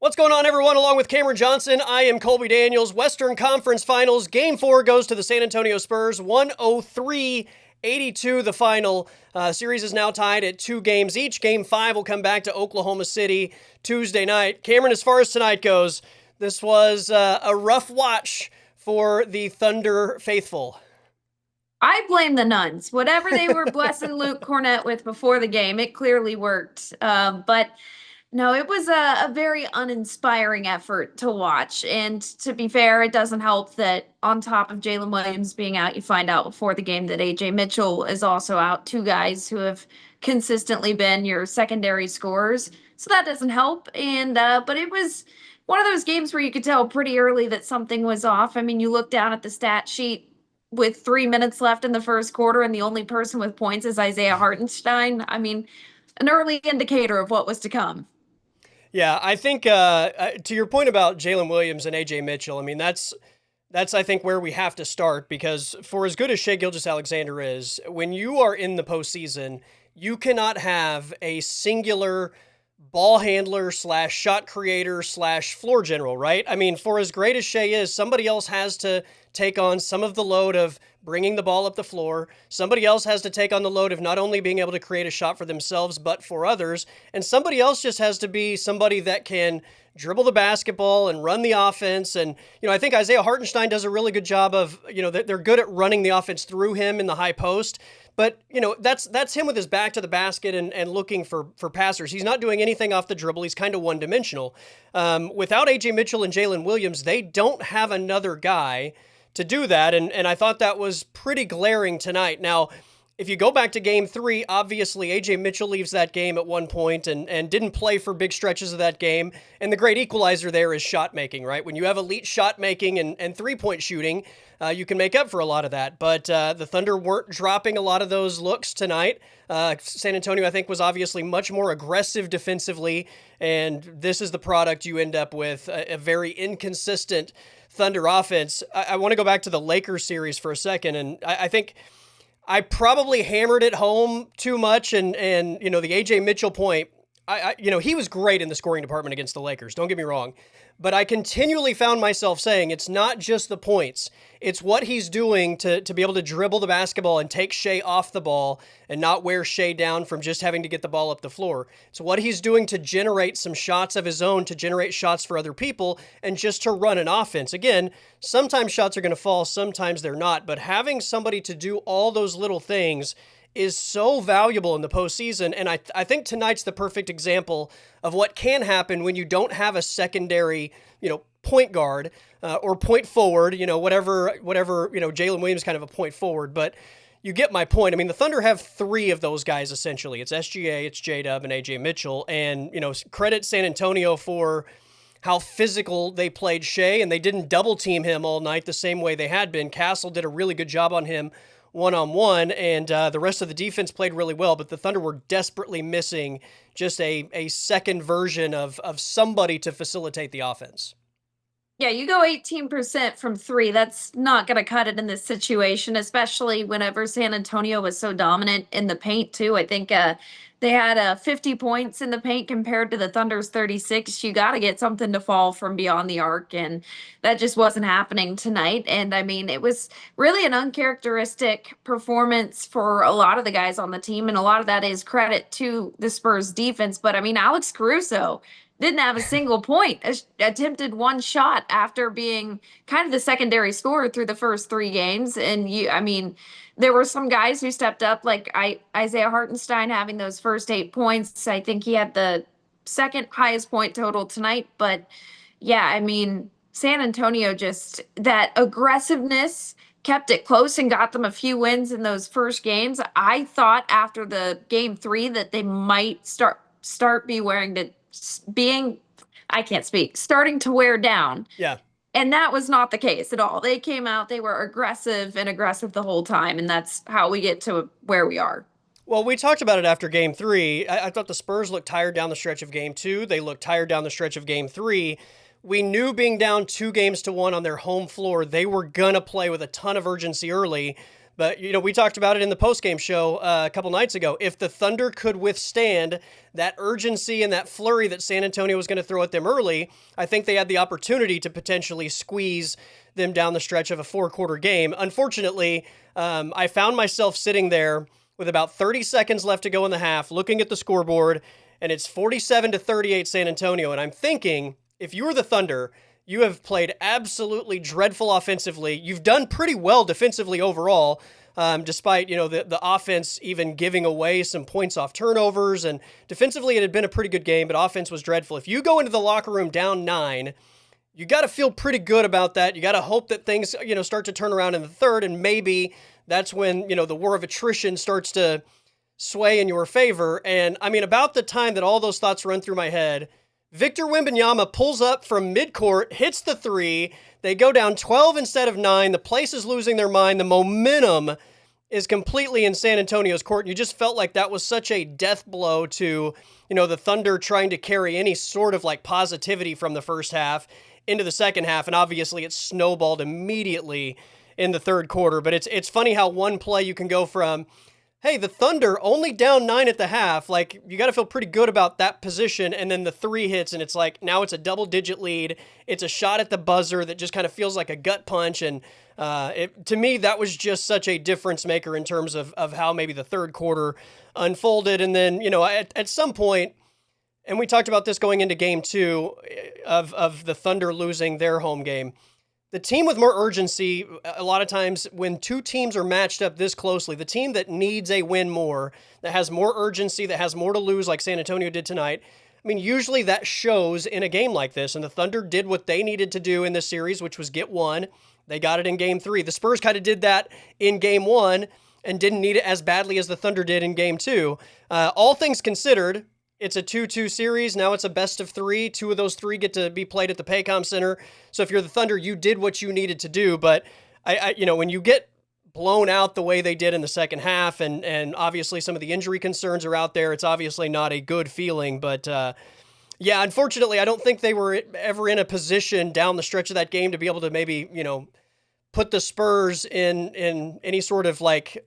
What's going on, everyone? Along with Cameron Johnson, I am Colby Daniels. Western Conference Finals. Game 4 goes to the San Antonio Spurs. 103-82 the final. Series is now tied at 2 games each. Game 5 will come back to Oklahoma City Tuesday night. Cameron, as far as tonight goes, this was a rough watch for the Thunder faithful. I blame the nuns. Whatever they were blessing Luke Cornett with before the game, it clearly worked. But no, it was a very uninspiring effort to watch. And to be fair, it doesn't help that on top of Jalen Williams being out, you find out before the game that AJ Mitchell is also out. Two guys who have consistently been your secondary scorers. So that doesn't help. And but it was one of those games where you could tell pretty early that something was off. I mean, you look down at the stat sheet with 3 minutes left in the first quarter, and the only person with points is Isaiah Hartenstein. I mean, an early indicator of what was to come. Yeah, I think to your point about Jalen Williams and AJ Mitchell, I mean that's I think where we have to start, because for as good as Shai Gilgeous-Alexander is, when you are in the postseason, you cannot have a singular ball handler slash shot creator slash floor general, right? I mean, for as great as Shai is, somebody else has to take on some of the load of bringing the ball up the floor. Somebody else has to take on the load of not only being able to create a shot for themselves, but for others. And somebody else just has to be somebody that can dribble the basketball and run the offense. And, I think Isaiah Hartenstein does a really good job of, they're good at running the offense through him in the high post. But, that's him with his back to the basket and looking for passers. He's not doing anything off the dribble. He's kind of one-dimensional. Without A.J. Mitchell and Jalen Williams, they don't have another guy to do that, and I thought that was pretty glaring tonight. Now, if you go back to Game 3, obviously A.J. Mitchell leaves that game at one point and didn't play for big stretches of that game, and the great equalizer there is shot making, right? When you have elite shot making and three-point shooting, you can make up for a lot of that, but the Thunder weren't dropping a lot of those looks tonight. San Antonio, I think, was obviously much more aggressive defensively, and this is the product you end up with, a very inconsistent Thunder offense. I want to go back to the Lakers series for a second, and I think I probably hammered it home too much, and the AJ Mitchell point, he was great in the scoring department against the Lakers, don't get me wrong, but I continually found myself saying it's not just the points, it's what he's doing to be able to dribble the basketball and take Shai off the ball and not wear Shai down from just having to get the ball up the floor. It's what he's doing to generate some shots of his own, to generate shots for other people, and just to run an offense. Again, sometimes shots are going to fall, sometimes they're not, but having somebody to do all those little things is so valuable in the postseason, and I think tonight's the perfect example of what can happen when you don't have a secondary, point guard or point forward, whatever, Jalen Williams kind of a point forward, but you get my point. I mean, the Thunder have 3 of those guys essentially. It's SGA, it's J-Dub, and AJ Mitchell, and credit San Antonio for how physical they played Shai, and they didn't double team him all night the same way they had been. Castle did a really good job on him one-on-one, and the rest of the defense played really well, but the Thunder were desperately missing just a second version of somebody to facilitate the offense. Yeah, you go 18% from 3. That's not going to cut it in this situation, especially whenever San Antonio was so dominant in the paint, too. I think they had 50 points in the paint compared to the Thunder's 36. You got to get something to fall from beyond the arc, and that just wasn't happening tonight. And I mean, it was really an uncharacteristic performance for a lot of the guys on the team, and a lot of that is credit to the Spurs defense. But I mean, Alex Caruso didn't have a single point, attempted one shot after being kind of the secondary scorer through the first 3 games. And there were some guys who stepped up, like Isaiah Hartenstein having those first 8 points. I think he had the second highest point total tonight. But yeah, I mean, San Antonio, just that aggressiveness kept it close and got them a few wins in those first games. I thought after the game 3 that they might start starting to wear down. Yeah. And that was not the case at all. They came out, they were aggressive the whole time, and that's how we get to where we are. Well, we talked about it after Game 3. I thought the Spurs looked tired down the stretch of Game 2. They looked tired down the stretch of Game 3. We knew being down 2-1 on their home floor, they were going to play with a ton of urgency early. But, we talked about it in the postgame show a couple nights ago. If the Thunder could withstand that urgency and that flurry that San Antonio was going to throw at them early, I think they had the opportunity to potentially squeeze them down the stretch of a 4-quarter game. Unfortunately, I found myself sitting there with about 30 seconds left to go in the half, looking at the scoreboard, and it's 47-38 San Antonio. And I'm thinking, if you were the Thunder, you have played absolutely dreadful offensively. You've done pretty well defensively overall, despite, the offense even giving away some points off turnovers. And defensively, it had been a pretty good game, but offense was dreadful. If you go into the locker room down 9, you got to feel pretty good about that. You got to hope that things, start to turn around in the third, and maybe that's when, the war of attrition starts to sway in your favor. And I mean, about the time that all those thoughts run through my head, Victor Wembanyama pulls up from midcourt, hits the 3. They go down 12 instead of 9. The place is losing their mind. The momentum is completely in San Antonio's court. And you just felt like that was such a death blow to, the Thunder trying to carry any sort of like positivity from the first half into the second half. And obviously it snowballed immediately in the third quarter. But it's funny how one play you can go from, hey, the Thunder only down 9 at the half. Like, you got to feel pretty good about that position. And then the 3 hits, and it's like, now it's a double-digit lead. It's a shot at the buzzer that just kind of feels like a gut punch. And to me, that was just such a difference maker in terms of how maybe the third quarter unfolded. And then, at some point, and we talked about this going into game 2 of the Thunder losing their home game, the team with more urgency, a lot of times when two teams are matched up this closely, the team that needs a win more, that has more urgency, that has more to lose like San Antonio did tonight, I mean, usually that shows in a game like this, and the Thunder did what they needed to do in this series, which was get one. They got it in game 3. The Spurs kind of did that in game 1 and didn't need it as badly as the Thunder did in game 2. All things considered, it's a 2-2 series. Now it's a best of 3. 2 of those 3 get to be played at the Paycom Center. So if you're the Thunder, you did what you needed to do. But I when you get blown out the way they did in the second half, and obviously some of the injury concerns are out there, it's obviously not a good feeling. But yeah, unfortunately, I don't think they were ever in a position down the stretch of that game to be able to maybe, put the Spurs in any sort of like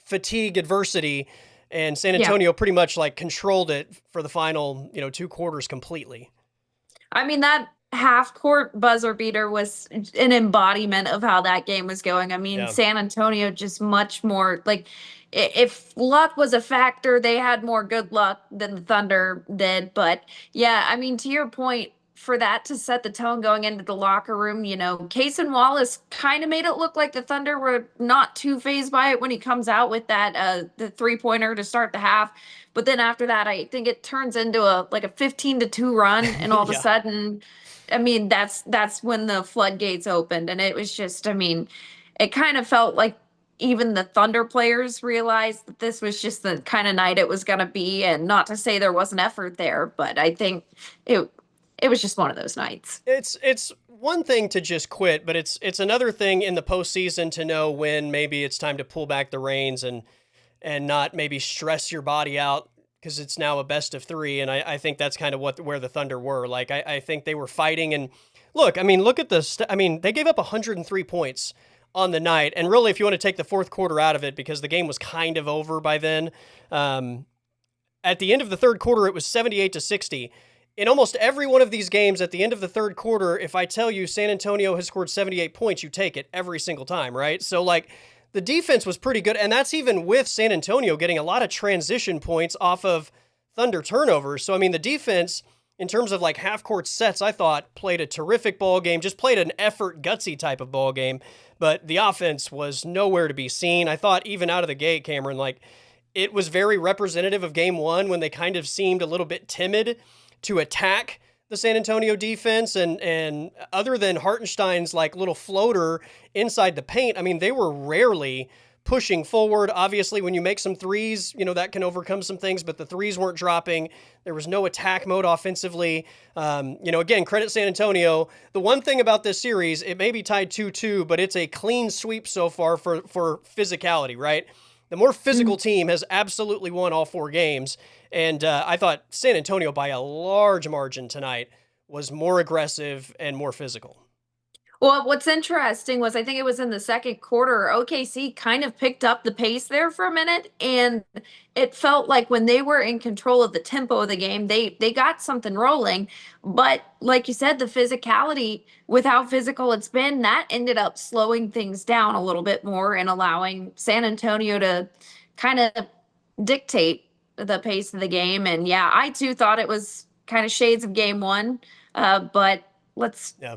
fatigue adversity. And San Antonio pretty much like controlled it for the final, 2 quarters completely. I mean, that half-court buzzer beater was an embodiment of how that game was going. I mean, San Antonio just much more like, if luck was a factor, they had more good luck than the Thunder did. But yeah, I mean, to your point, for that to set the tone going into the locker room, Case and Wallace kind of made it look like the Thunder were not too fazed by it when he comes out with that the 3-pointer to start the half. But then after that, I think it turns into a 15-2 run, and all of a sudden, I mean, that's when the floodgates opened, and it was just, I mean, it kind of felt like even the Thunder players realized that this was just the kind of night it was going to be. And not to say there wasn't effort there, but I think it was just one of those nights. It's one thing to just quit, but it's another thing in the postseason to know when maybe it's time to pull back the reins and not maybe stress your body out, because it's now a best of 3. And I think that's kind of where the Thunder were. Like, I think they were fighting. And look at this. They gave up 103 points on the night. And really, if you want to take the fourth quarter out of it, because the game was kind of over by then, at the end of the third quarter, it was 78-60. In almost every one of these games, at the end of the third quarter, if I tell you San Antonio has scored 78 points, you take it every single time, right? So, like, the defense was pretty good, and that's even with San Antonio getting a lot of transition points off of Thunder turnovers. So, I mean, the defense, in terms of, like, half-court sets, I thought played a terrific ball game, just played an effort, gutsy type of ball game, but the offense was nowhere to be seen. I thought even out of the gate, Cameron, like, it was very representative of Game 1 when they kind of seemed a little bit timid to attack the San Antonio defense, and other than Hartenstein's like little floater inside the paint, I mean, they were rarely pushing forward. Obviously, when you make some threes, that can overcome some things, but the threes weren't dropping. There was no attack mode offensively. Again, credit San Antonio. The one thing about this series, it may be tied 2-2, but it's a clean sweep so far for physicality, right? The more physical team has absolutely won all 4 games. And I thought San Antonio, by a large margin tonight, was more aggressive and more physical. Well, what's interesting was I think it was in the second quarter, OKC kind of picked up the pace there for a minute, and it felt like when they were in control of the tempo of the game, they got something rolling. But like you said, the physicality with how physical it's been, that ended up slowing things down a little bit more and allowing San Antonio to kind of dictate the pace of the game. And yeah, I too thought it was kind of shades of game one. But let's Yeah.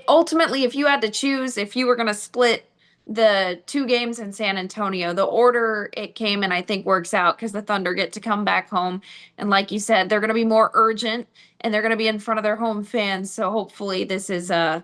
ultimately, if you had to choose, if you were going to split the two games in San Antonio, the order it came in, I think works out because the Thunder get to come back home. And like you said, they're going to be more urgent and they're going to be in front of their home fans. So hopefully this is a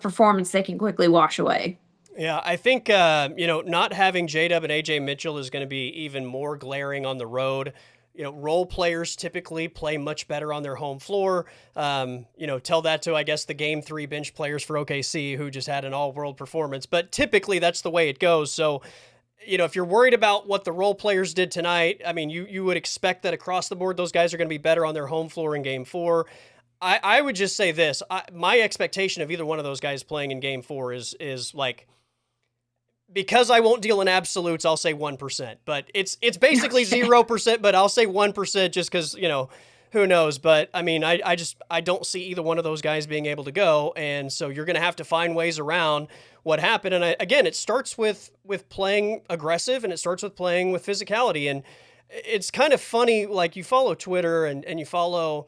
performance they can quickly wash away. Yeah, I think not having J-Dub and AJ Mitchell is going to be even more glaring on the road. Role players typically play much better on their home floor. Tell that to, I guess, the game three bench players for OKC who just had an all-world performance. But typically that's the way it goes. So, if you're worried about what the role players did tonight, I mean, you would expect that across the board, those guys are going to be better on their home floor in game four. I would just say this. My expectation of either one of those guys playing in game four is like, because I won't deal in absolutes, I'll say 1%, but it's basically 0%, but I'll say 1% just because, who knows? But I mean, I don't see either one of those guys being able to go. And so you're going to have to find ways around what happened. And again, it starts with playing aggressive, and it starts with playing with physicality. And it's kind of funny, like you follow Twitter and you follow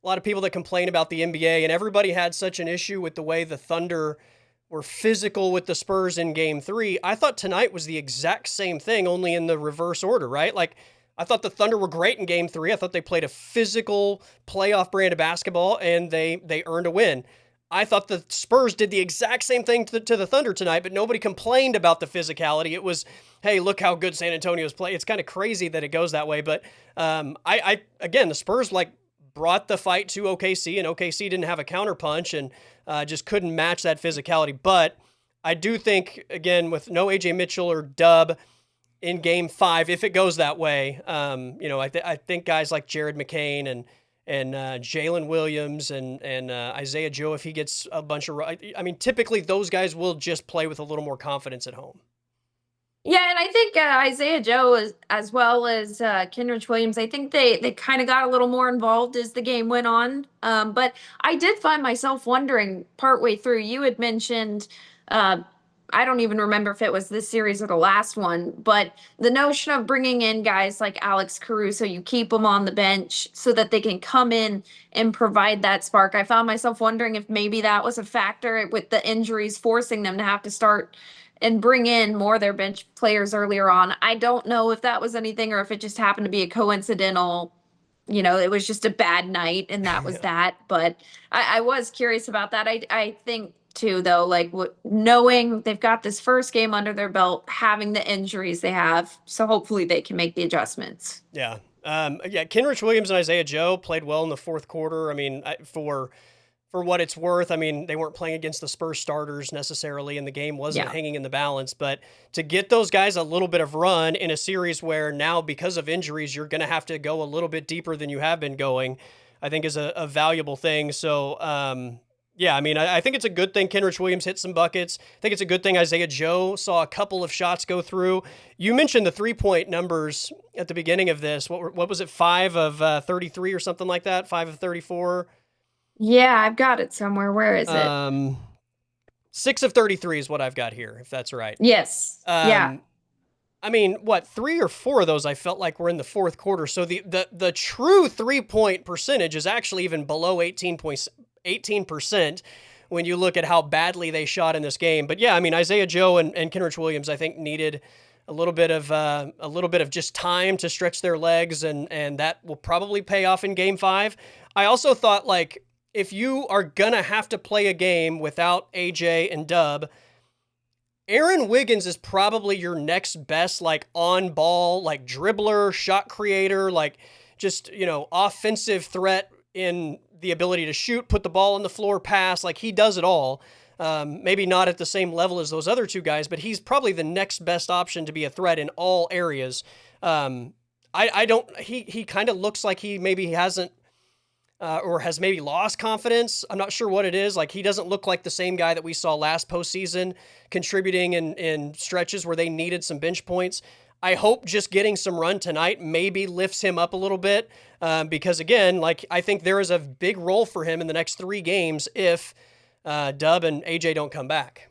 a lot of people that complain about the NBA, and everybody had such an issue with the way the Thunder were physical with the Spurs in game three. I thought tonight was the exact same thing, only in the reverse order, right? Like, I thought the Thunder were great in game three. I thought they played a physical playoff brand of basketball, and they earned a win. I thought the Spurs did the exact same thing to the Thunder tonight, but nobody complained about the physicality. It was, hey, look how good San Antonio's play. It's kind of crazy that it goes that way, but again, the Spurs brought the fight to OKC, and OKC didn't have a counterpunch and just couldn't match that physicality. But I do think, again, with no AJ Mitchell or Dub in game five, if it goes that way, I think guys like Jared McCain and Jalen Williams and Isaiah Joe, if he gets a bunch of, I mean, typically those guys will just play with a little more confidence at home. Yeah, and I think Isaiah Joe as well as Kenrich Williams, I think they kind of got a little more involved as the game went on. But I did find myself wondering partway through. You had mentioned, uh, I don't even remember if it was this series or the last one, but the notion of bringing in guys like Alex Caruso, you keep them on the bench so that they can come in and provide that spark. I found myself wondering if maybe that was a factor with the injuries forcing them to have to start and bring in more of their bench players earlier on. I don't know if that was anything or if it just happened to be a coincidental, it was just a bad night and that was Yeah. that. But I was curious about that. I think too, though, like knowing they've got this first game under their belt, having the injuries they have, so hopefully they can make the adjustments. Yeah. Kenrich Williams and Isaiah Joe played well in the fourth quarter. I mean, for what it's worth, I mean, they weren't playing against the Spurs starters necessarily, and the game wasn't Yeah. hanging in the balance. But to get those guys a little bit of run in a series where now, because of injuries, you're going to have to go a little bit deeper than you have been going, I think is a valuable thing. So, yeah, I mean, I think it's a good thing Kenrich Williams hit some buckets. I think it's a good thing Isaiah Joe saw a couple of shots go through. You mentioned the 3-point numbers at the beginning of this. What was it, 5 of 33 or something like that? 5 of 34? Yeah, I've got it somewhere. Where is it? 6 of 33 is what I've got here, if that's right. Yes. Yeah. Um, I mean, what, 3 or 4 of those I felt like were in the fourth quarter. So the true 3-point percentage is actually even below 18% when you look at how badly they shot in this game. But yeah, I mean, Isaiah Joe and Kenrich Williams, I think, needed a little bit of just time to stretch their legs, and that will probably pay off in game 5. I also thought, like, if you are gonna have to play a game without AJ and Dub, Aaron Wiggins is probably your next best, like, on ball, like, dribbler, shot creator, like, just, offensive threat in the ability to shoot, put the ball on the floor, pass. Like, he does it all. Maybe not at the same level as those other two guys, but he's probably the next best option to be a threat in all areas. He kind of looks like he maybe hasn't or has maybe lost confidence. I'm not sure what it is. Like, he doesn't look like the same guy that we saw last postseason, contributing in stretches where they needed some bench points. I hope just getting some run tonight maybe lifts him up a little bit, because again, like, I think there is a big role for him in the next 3 games if Dub and AJ don't come back.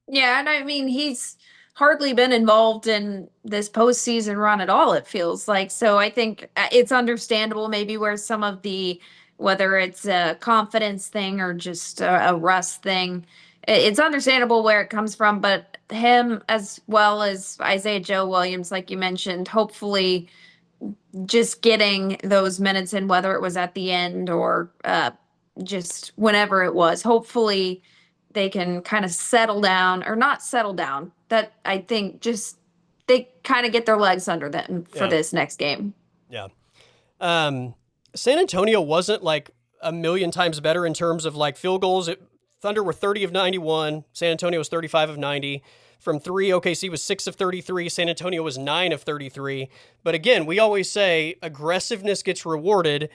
Yeah, and I mean, he's hardly been involved in this postseason run at all, it feels like. So I think it's understandable maybe where some of the, whether it's a confidence thing or just a rust thing, it's understandable where it comes from. But him, as well as Isaiah Joe Williams, like you mentioned, hopefully just getting those minutes in, whether it was at the end or just whenever it was, hopefully they can kind of settle down, or not settle down. That, I think, just they kind of get their legs under them for Yeah. this next game. Yeah. San Antonio wasn't like a million times better in terms of like field goals. Thunder were 30 of 91. San Antonio was 35 of 90. From 3, OKC was 6 of 33. San Antonio was 9 of 33. But again, we always say aggressiveness gets rewarded.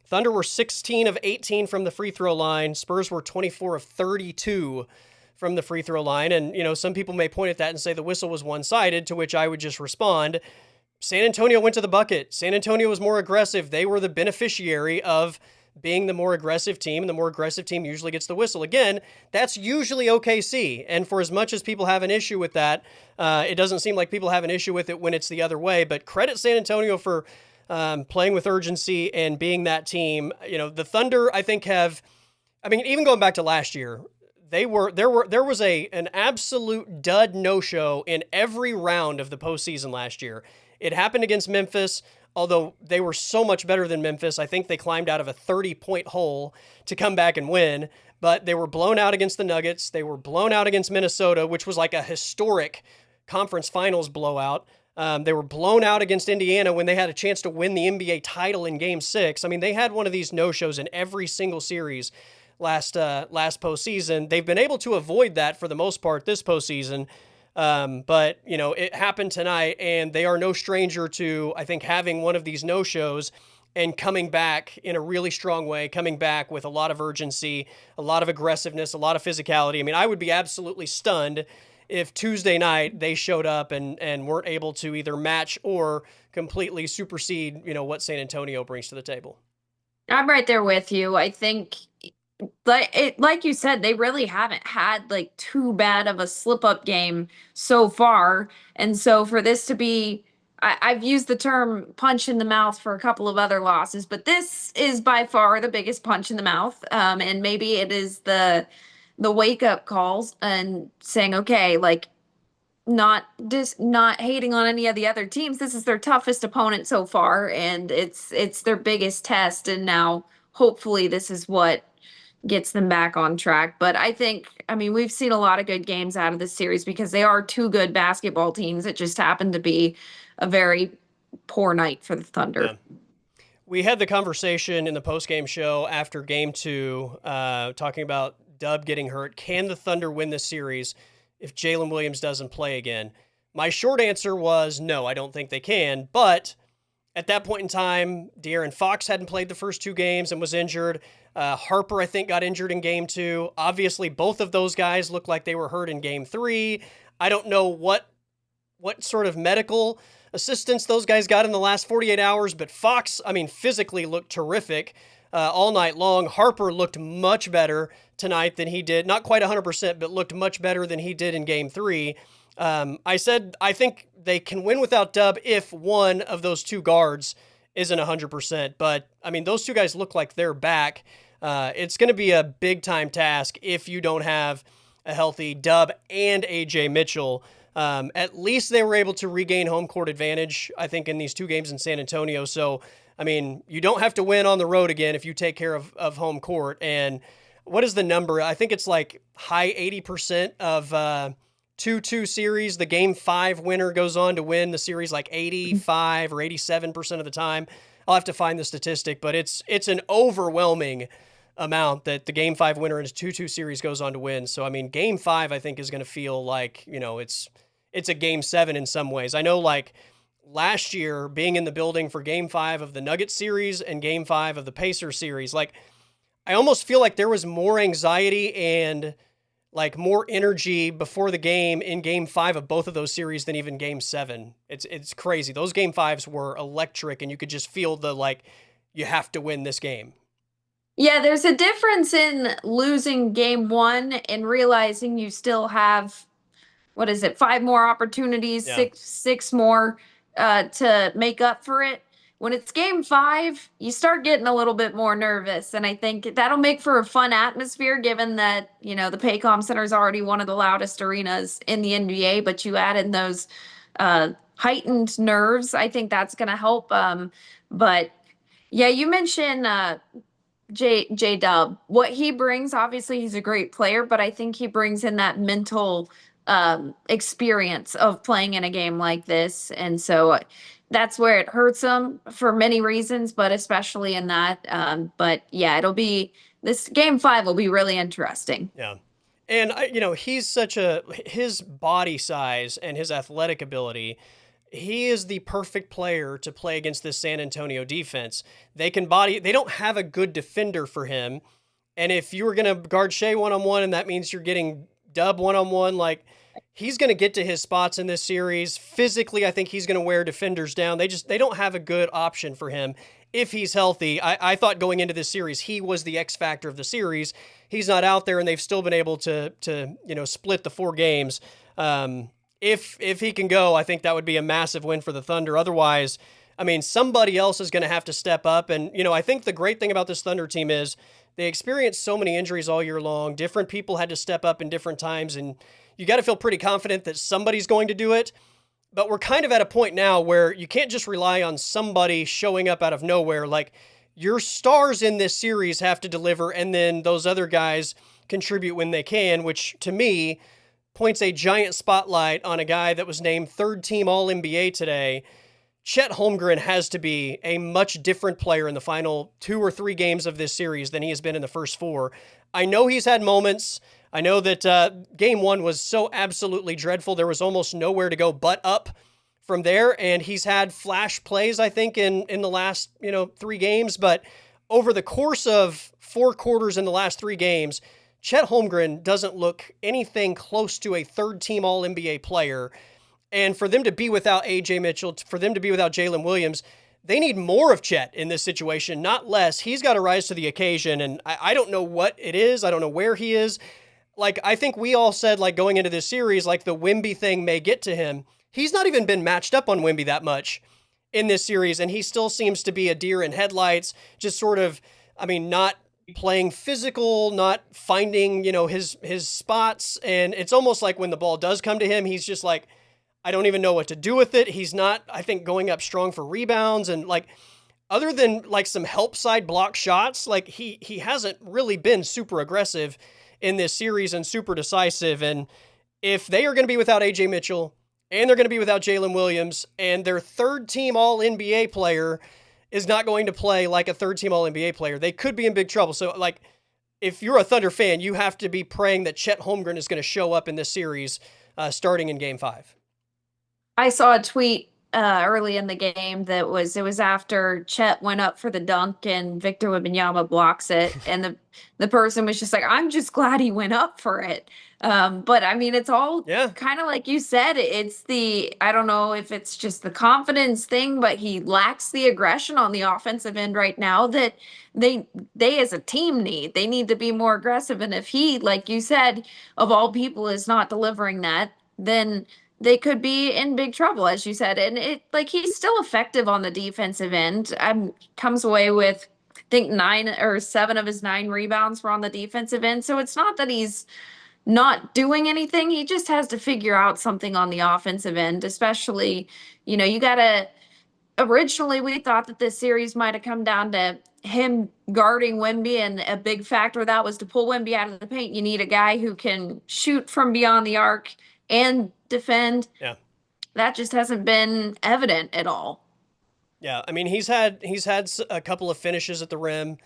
Thunder were 16 of 18 from the free throw line. Spurs were 24 of 32 from the free throw line. And, you know, some people may point at that and say the whistle was one-sided, to which I would just respond, San Antonio went to the bucket. San Antonio was more aggressive. They were the beneficiary of being the more aggressive team, and the more aggressive team usually gets the whistle. Again, that's usually OKC, and for as much as people have an issue with that, it doesn't seem like people have an issue with it when it's the other way, but credit San Antonio for playing with urgency and being that team. You know, the Thunder, I think, even going back to last year, there was an absolute dud no-show in every round of the postseason last year. It happened against Memphis, although they were so much better than Memphis. I think they climbed out of a 30-point hole to come back and win, but they were blown out against the Nuggets. They were blown out against Minnesota, which was like a historic conference finals blowout. They were blown out against Indiana when they had a chance to win the NBA title in Game 6. I mean, they had one of these no-shows in every single series last postseason. They've been able to avoid that for the most part this postseason. But, you know, it happened tonight, and they are no stranger to, I think, having one of these no-shows and coming back in a really strong way, coming back with a lot of urgency, a lot of aggressiveness, a lot of physicality. I mean, I would be absolutely stunned if Tuesday night they showed up and weren't able to either match or completely supersede, you know, what San Antonio brings to the table. I'm right there with you. I think, like you said, they really haven't had like too bad of a slip up game so far. And so for this to be, I've used the term punch in the mouth for a couple of other losses, but this is by far the biggest punch in the mouth. And maybe it is the wake up calls and saying, okay, like, not hating on any of the other teams. This is their toughest opponent so far, and it's their biggest test. And now hopefully this is what gets them back on track. But I think, I mean, we've seen a lot of good games out of this series because they are two good basketball teams. It just happened to be a very poor night for the Thunder. Yeah. We had the conversation in the postgame show after Game 2, talking about Dub getting hurt. Can the Thunder win this series if Jalen Williams doesn't play again? My short answer was no, I don't think they can. But at that point in time, De'Aaron Fox hadn't played the first 2 games and was injured. Harper, I think, got injured in Game 2. Obviously, both of those guys looked like they were hurt in Game 3. I don't know what sort of medical assistance those guys got in the last 48 hours, but Fox, I mean, physically looked terrific all night long. Harper looked much better tonight than he did. Not quite 100%, but looked much better than he did in Game 3. I said I think they can win without Dub if one of those 2 guards isn't 100%. But, I mean, those 2 guys look like they're back. It's going to be a big-time task if you don't have a healthy Dub and A.J. Mitchell. At least they were able to regain home court advantage, I think, in these 2 games in San Antonio. So, I mean, you don't have to win on the road again if you take care of home court. And what is the number? I think it's like high 80% of 2-2 series. The Game 5 winner goes on to win the series like 85 or 87% of the time. I'll have to find the statistic, but it's an overwhelming amount that the Game 5 winner in a 2-2 series goes on to win. So, I mean, Game 5, I think, is going to feel like, you know, it's a Game 7 in some ways. I know, like, last year being in the building for game 5 of the Nuggets series and game 5 of the Pacers series. Like, I almost feel like there was more anxiety and like more energy before the game in game 5 of both of those series than even game 7. It's crazy. Those game 5s were electric, and you could just feel the, like, you have to win this game. Yeah, there's a difference in losing game one and realizing you still have, what is it, five more opportunities, Yeah. six more to make up for it. When it's game five, you start getting a little bit more nervous, and I think that'll make for a fun atmosphere. Given that the Paycom Center is already one of the loudest arenas in the NBA, but you add in those heightened nerves, I think that's going to help. But yeah, you mentioned J Dub. What he brings, obviously, he's a great player, but I think he brings in that mental experience of playing in a game like this. And so that's where it hurts him for many reasons, but especially in that. But yeah, this game five will be really interesting. Yeah. And he's his body size and his athletic ability, he is the perfect player to play against this San Antonio defense. They don't have a good defender for him. And if you were going to guard Shea one-on-one, and that means you're getting Dub one-on-one, like, he's going to get to his spots in this series. Physically, I think he's going to wear defenders down. They don't have a good option for him if he's healthy. I thought going into this series, he was the X factor of the series. He's not out there, and they've still been able to split the 4 games. If he can go, I think that would be a massive win for the Thunder. Otherwise, I mean, somebody else is going to have to step up. And, I think the great thing about this Thunder team is they experienced so many injuries all year long. Different people had to step up in different times, and you got to feel pretty confident that somebody's going to do it. But we're kind of at a point now where you can't just rely on somebody showing up out of nowhere. Like, your stars in this series have to deliver, and then those other guys contribute when they can, which to me points a giant spotlight on a guy that was named 3rd team All-NBA today. Chet Holmgren has to be a much different player in the final 2 or 3 games of this series than he has been in the first 4. I know he's had moments. I know that game 1 was so absolutely dreadful. There was almost nowhere to go but up from there. And he's had flash plays, I think, in the last 3 games. But over the course of 4 quarters in the last 3 games, Chet Holmgren doesn't look anything close to a 3rd team All-NBA player. And for them to be without A.J. Mitchell, for them to be without Jalen Williams, they need more of Chet in this situation, not less. He's got to rise to the occasion, and I don't know what it is. I don't know where he is. Like, I think we all said, like, going into this series, like, the Wemby thing may get to him. He's not even been matched up on Wemby that much in this series, and he still seems to be a deer in headlights, just sort of, not playing physical, not finding, his spots. And it's almost like when the ball does come to him, he's just like, I don't even know what to do with it. He's not, I think, going up strong for rebounds. And, like, other than, like, some help side block shots, like, he hasn't really been super aggressive in this series and super decisive. And if they are going to be without A.J. Mitchell and they're going to be without Jalen Williams, and their 3rd team All-NBA player is not going to play like a 3rd team All-NBA player, they could be in big trouble. So, like, if you're a Thunder fan, you have to be praying that Chet Holmgren is going to show up in this series starting in game 5. I saw a tweet early in the game that it was after Chet went up for the dunk and Victor Wembanyama blocks it, and the person was just like, I'm just glad he went up for it. But I mean, it's all kind of like you said. It's I don't know if it's just the confidence thing, but he lacks the aggression on the offensive end right now that they as a team need. They need to be more aggressive, and if he, like you said, of all people, is not delivering that, then they could be in big trouble, as you said. And he's still effective on the defensive end. Comes away with, I think, 9 or 7 of his 9 rebounds were on the defensive end. So it's not that he's not doing anything. He just has to figure out something on the offensive end, especially, you gotta, originally we thought that this series might have come down to him guarding Wemby, and a big factor of that was to pull Wemby out of the paint. You need a guy who can shoot from beyond the arc and defend. Yeah. That just hasn't been evident at all. Yeah, I mean, he's had a couple of finishes at the rim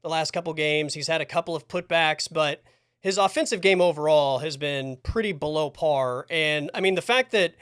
the last couple games. He's had a couple of putbacks, but his offensive game overall has been pretty below par. And I mean, the fact that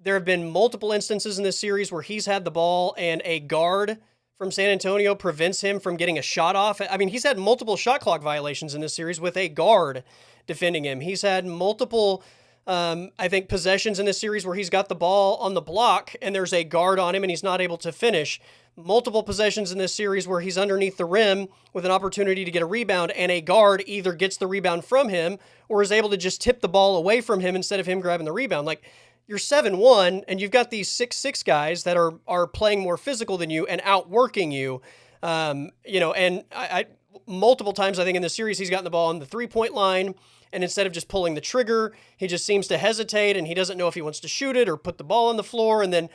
there have been multiple instances in this series where he's had the ball and a guard from San Antonio prevents him from getting a shot off. I mean, he's had multiple shot clock violations in this series with a guard defending him. He's had multiple, I think, possessions in this series where he's got the ball on the block and there's a guard on him and he's not able to finish. Multiple possessions in this series where he's underneath the rim with an opportunity to get a rebound and a guard either gets the rebound from him or is able to just tip the ball away from him instead of him grabbing the rebound. Like, you're 7-1 and you've got these 6'6" guys that are playing more physical than you and outworking you. And I multiple times I think in the series he's gotten the ball on the 3-point line, and instead of just pulling the trigger, he just seems to hesitate and he doesn't know if he wants to shoot it or put the ball on the floor. And then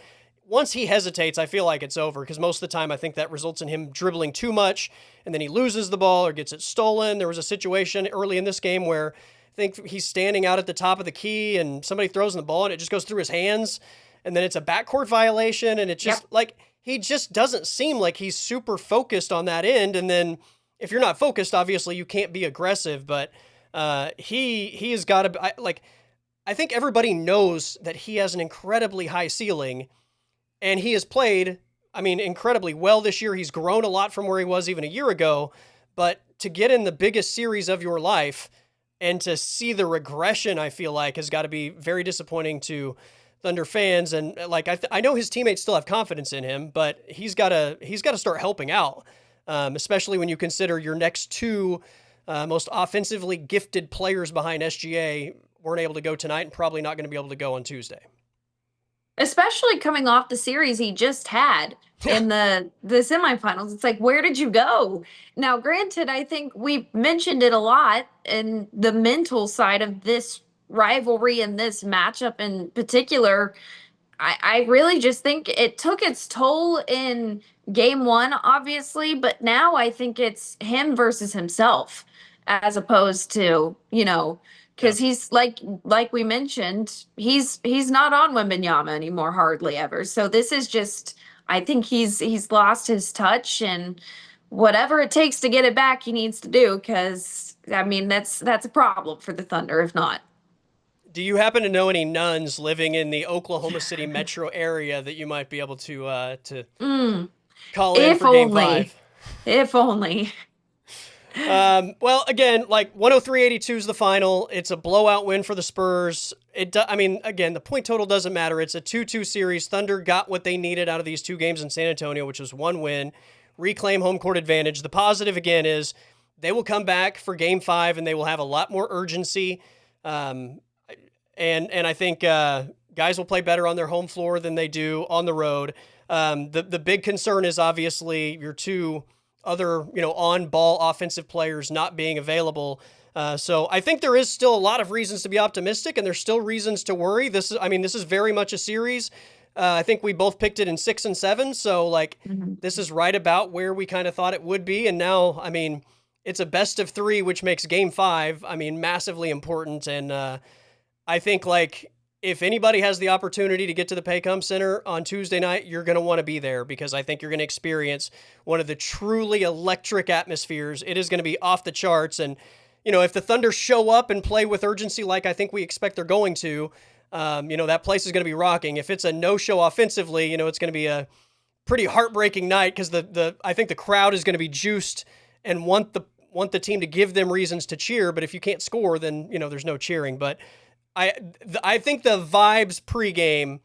once he hesitates, I feel like it's over, because most of the time I think that results in him dribbling too much and then he loses the ball or gets it stolen. There was a situation early in this game where I think he's standing out at the top of the key and somebody throws him the ball and it just goes through his hands, and then it's a backcourt violation, and it's just like, he just doesn't seem like he's super focused on that end. And then if you're not focused, obviously you can't be aggressive, but he has got to, I think everybody knows that he has an incredibly high ceiling, and he has played, I mean, incredibly well this year. He's grown a lot from where he was even a year ago, but to get in the biggest series of your life and to see the regression, I feel like, has got to be very disappointing to Thunder fans. And like, I know his teammates still have confidence in him, but he's got to start helping out, especially when you consider your next two most offensively gifted players behind SGA weren't able to go tonight and probably not going to be able to go on Tuesday. Especially coming off the series he just had in the semifinals. It's like, where did you go? Now, granted, I think we've mentioned it a lot in the mental side of this rivalry and this matchup in particular. I really just think it took its toll in game one, obviously, but now I think it's him versus himself as opposed to, Yeah. because he's like we mentioned, he's not on Wembanyama anymore, hardly ever. So this is just, I think he's lost his touch, and whatever it takes to get it back, he needs to do, because I mean that's a problem for the Thunder if not. Do you happen to know any nuns living in the Oklahoma City metro area that you might be able to call in If for Game only. 5? If only. Well, again, like 103-82 is the final. It's a blowout win for the Spurs. I mean, again, the point total doesn't matter. It's a 2-2 series. Thunder got what they needed out of these two games in San Antonio, which was one win, reclaim home court advantage. The positive, again, is they will come back for Game 5 and they will have a lot more urgency. And I think guys will play better on their home floor than they do on the road. The big concern is obviously your two other, on-ball offensive players not being available. So I think there is still a lot of reasons to be optimistic, and there's still reasons to worry. This is very much a series. I think we both picked it in 6 and 7. So this is right about where we kind of thought it would be. And now, it's a best of 3, which makes Game 5, massively important. And I think if anybody has the opportunity to get to the Paycom Center on Tuesday night, you're going to want to be there, because I think you're going to experience one of the truly electric atmospheres. It is going to be off the charts. And, if the Thunder show up and play with urgency like I think we expect they're going to, that place is going to be rocking. If it's a no-show offensively, it's going to be a pretty heartbreaking night, because I think the crowd is going to be juiced and want the team to give them reasons to cheer. But if you can't score, then, there's no cheering. But I think the vibes pregame,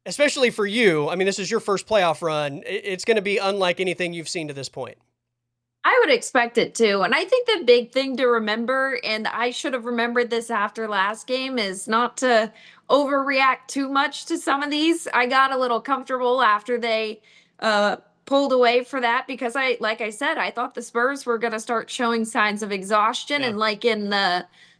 especially for you, this is your first playoff run, it's going to be unlike anything you've seen to this point. I would expect it too. And I think the big thing to remember, and I should have remembered this after last game, is not to overreact too much to some of these. I got a little comfortable after they pulled away for that, because like I said, I thought the Spurs were going to start showing signs of exhaustion. Yeah. And like in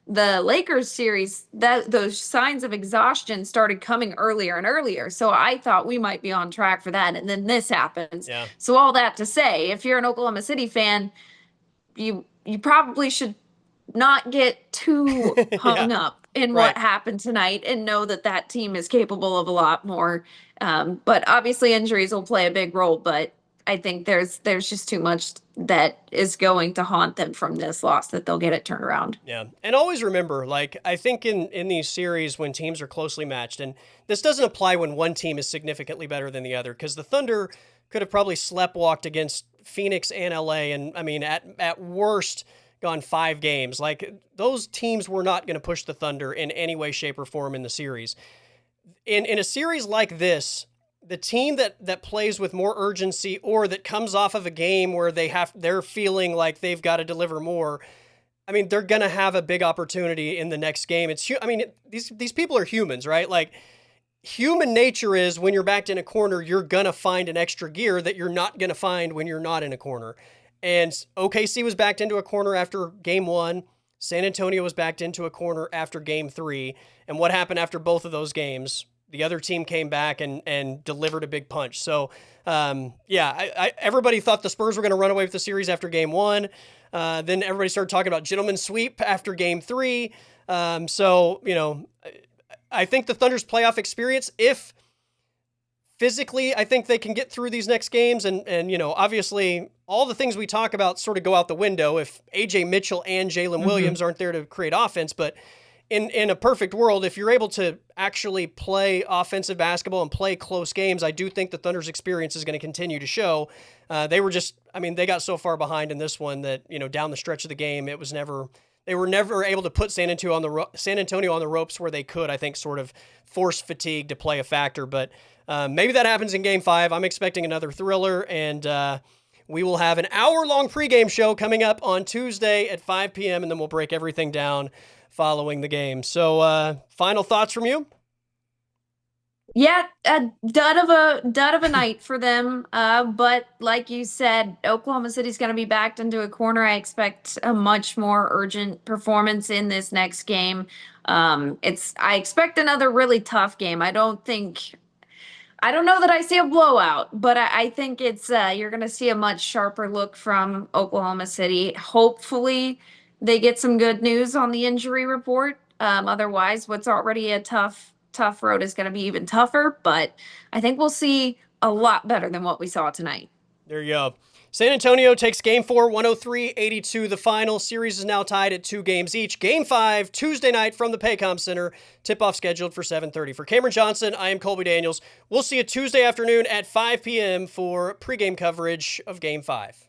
the Lakers series, those signs of exhaustion started coming earlier and earlier. So I thought we might be on track for that. And then this happens. Yeah. So all that to say, if you're an Oklahoma City fan, you probably should not get too hung up in what happened tonight, and know that team is capable of a lot more. But obviously injuries will play a big role, but I think there's just too much that is going to haunt them from this loss that they'll get it turned around. Yeah. And always remember, like, I think in these series when teams are closely matched, and this doesn't apply when one team is significantly better than the other, because the Thunder could have probably sleptwalked against Phoenix and LA, and I mean, at worst, gone 5 games. Like, those teams were not going to push the Thunder in any way, shape, or form in the series. In a series like this, the team that plays with more urgency or that comes off of a game where they're feeling like they've got to deliver more, I mean, they're going to have a big opportunity in the next game. I mean, these people are humans, right? Like, human nature is when you're backed in a corner, you're going to find an extra gear that you're not going to find when you're not in a corner. And OKC was backed into a corner after game 1. San Antonio was backed into a corner after game 3. And what happened after both of those games? The other team came back and delivered a big punch. So, everybody thought the Spurs were going to run away with the series after game 1. Then everybody started talking about gentleman's sweep after game 3. I think the Thunder's playoff experience, if physically, I think they can get through these next games. And obviously, all the things we talk about sort of go out the window if AJ Mitchell and Jalen Williams aren't there to create offense. But in a perfect world, if you're able to actually play offensive basketball and play close games, I do think the Thunder's experience is going to continue to show. They got so far behind in this one that, down the stretch of the game, they were never able to put San Antonio on the ropes where they could, I think, sort of force fatigue to play a factor. But maybe that happens in game 5. I'm expecting another thriller, and we will have an hour-long pregame show coming up on Tuesday at 5 p.m., and then we'll break everything down following the game. So, final thoughts from you? Yeah, a dud of a night for them. But like you said, Oklahoma City's going to be backed into a corner. I expect a much more urgent performance in this next game. I expect another really tough game. I don't know that I see a blowout, but I think you're going to see a much sharper look from Oklahoma City. Hopefully, they get some good news on the injury report. Otherwise, what's already a tough road is going to be even tougher. But I think we'll see a lot better than what we saw tonight. There you go. San Antonio takes Game 4, 103-82. The final series is now tied at 2 games each. Game 5, Tuesday night from the Paycom Center. Tip-off scheduled for 7:30. For Cameron Johnson, I am Colby Daniels. We'll see you Tuesday afternoon at 5 p.m. for pregame coverage of Game 5.